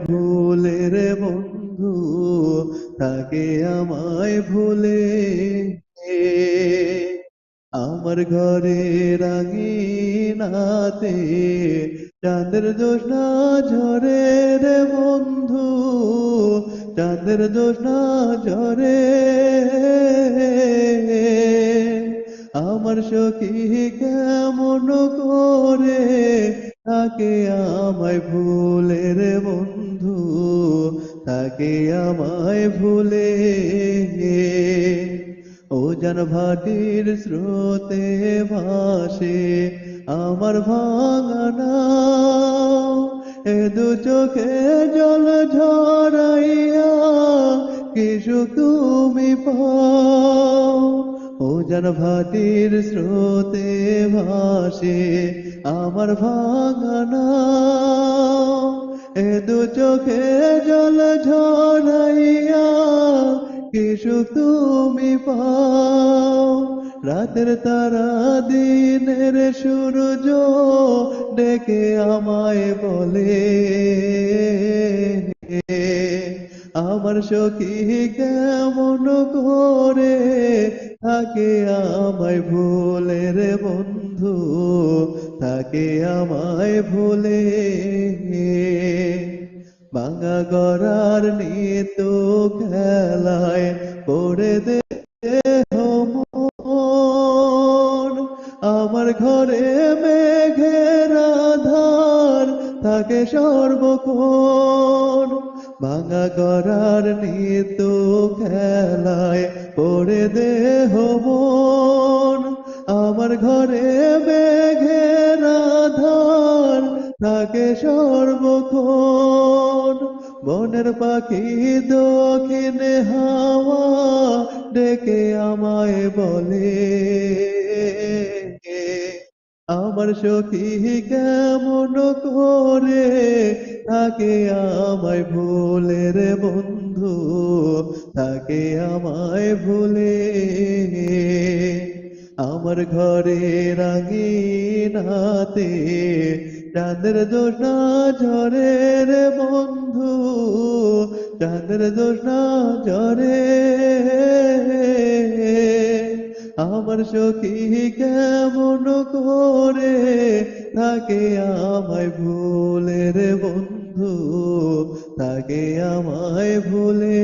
ভুলে রে বন্ধু, তাকে আমায় ভুলে। আমার ঘরে রাঙিনাতে চাঁদের জ্যোৎস্না ঝরে রে বন্ধু, চাঁদের জ্যোৎস্না ঝরে। আমার সখী কেমন করে তাকে আমায় ভুলে রে বন্ধু, তাকে আমায় ভুলে। ও জান ভাটির স্রোতে ভাসে আমার ভাঙা নাও, এ দু চোখে জল ঝরাইয়া কি সুখ তুমি পাও। ও জান ভাটির স্রোতে ভাসে আমার ভাঙা নাও, এ দু চোখে জল ঝরাইয়া কি সুখ তুমি পাও। রাতের তারা দিনের সূর্য ডেকে আমায় বলে, আমার সখী কেমন করে তাকে আমায় ভুলে রে বন্ধু, তাকে আমায় ভুলে। ভাঙা গড়ার নিত খেলায় পড়ে দে মন, আমার ঘরে মেঘের আধার থাকে সর্বক্ষণ। ভাঙা গড়ার নিত খেলায় পড়ে দেহ মন, আমার ঘরে মেঘের আধার থাকে সর্বক্ষণ। বনের পাখি দক্ষিণে হাওয়া ডেকে আমায় বলে, আমার সখী কেমন করে তাকে আমায় ভুলে রে বন্ধু, তাকে আমায় ভুলে। আমার ঘরে রাঙিনাতে চাঁদের জ্যোৎস্না ঝরে রে বন্ধু, চাঁদের জ্যোৎস্না ঝরে। আমার সখী কেমন করে তাকে আমায় ভুলে রে বন্ধু, তাকে আমায় ভুলে।